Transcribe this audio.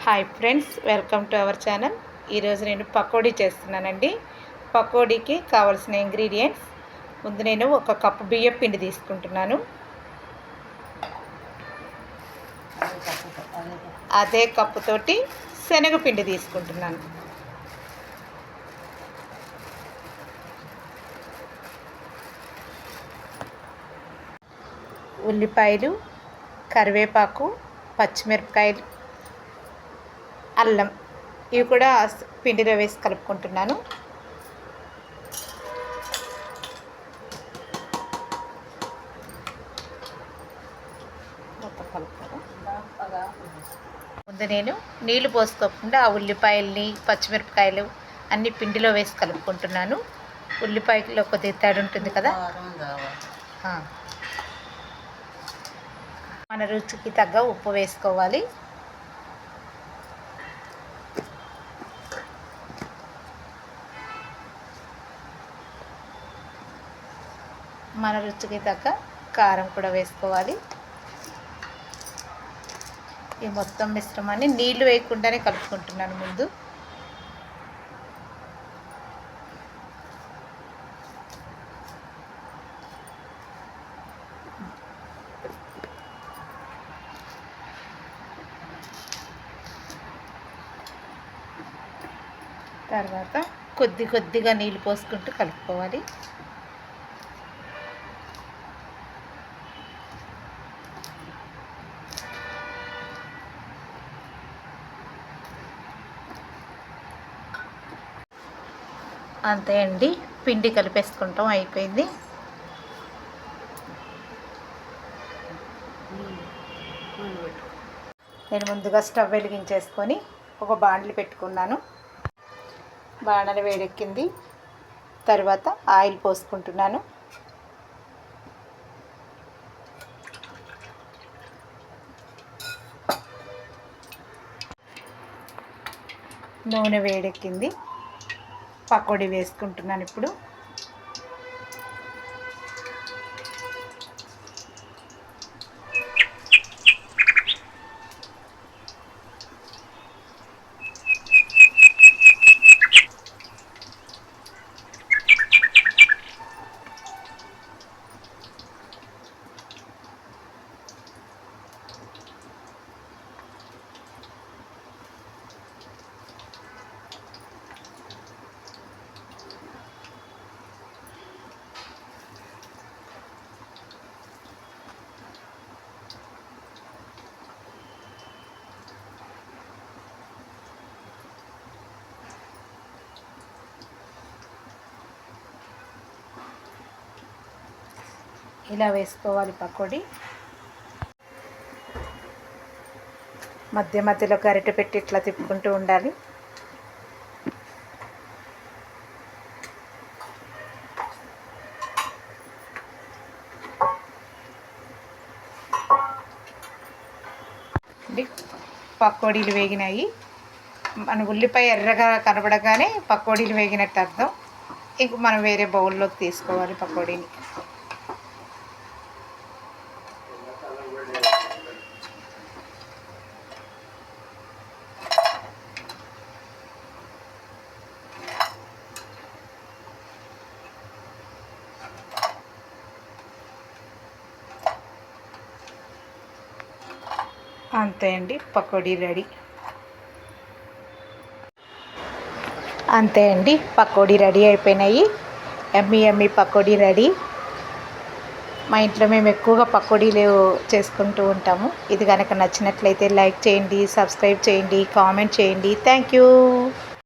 Hi friends, welcome to our channel. ఈరోజు నేను పకోడీ చేస్తున్నానండి. పకోడీకి కావాల్సిన ఇంగ్రీడియంట్స్, ముందు నేను 1 కప్పు బియ్యం పిండి తీసుకుంటున్నాను. అదే కప్పుతోటి శనగపిండి తీసుకుంటున్నాను. ఉల్లిపాయలు, కరివేపాకు, పచ్చిమిరపకాయలు, అల్లం ఇవి కూడా పిండిలో వేసి కలుపుకుంటున్నాను. మొత్తం కలుపుతాను. ముందు నేను నీళ్లు పోసుకోకుండా ఆ ఉల్లిపాయల్ని, పచ్చిమిరపకాయలు అన్ని పిండిలో వేసి కలుపుకుంటున్నాను. ఉల్లిపాయలో కొద్దిగా తడి ఉంటుంది కదా, మన రుచికి తగ్గ ఉప్పు వేసుకోవాలి. మన రుచికి తగ్గ కారం కూడా వేసుకోవాలి. ఈ మొత్తం మిశ్రమాన్ని నీళ్లు వేయకుండానే కలుపుకుంటున్నాను. ముందు తర్వాత కొద్దిగా నీళ్ళు పోసుకుంటూ కలుపుకోవాలి. అంతే అండి, పిండి కలిపేసుకుంటాం, అయిపోయింది. నేను ముందుగా స్టవ్ వెలిగించేసుకొని ఒక బాండ్లు పెట్టుకున్నాను. బాండలు వేడెక్కింది. తర్వాత ఆయిల్ పోసుకుంటున్నాను. నూనె వేడెక్కింది. పకోడీ వేసుకుంటున్నాను ఇప్పుడు. ఇలా వేసుకోవాలి పకోడీ. మధ్యలో గరిటె పెట్టి ఇట్లా తిప్పుకుంటూ ఉండాలి. పకోడీలు వేగినాయి. మన ఉల్లిపాయ ఎర్రగా కనబడగానే పకోడీలు వేగినట్టు అర్థం. ఇంక మనం వేరే బౌల్లోకి తీసుకోవాలి పకోడీని. అంతే అండి, పకోడీ రెడీ. అంతే అండి, పకోడీ రెడీ అయిపోయినాయి. యమ్మీ పకోడీ రెడీ. మా ఇంట్లో మేము ఎక్కువగా పకోడీలు చేసుకుంటూ ఉంటాము. ఇది కనుక నచ్చినట్లయితే లైక్ చేయండి, సబ్స్క్రైబ్ చేయండి, కామెంట్ చేయండి. Thank you.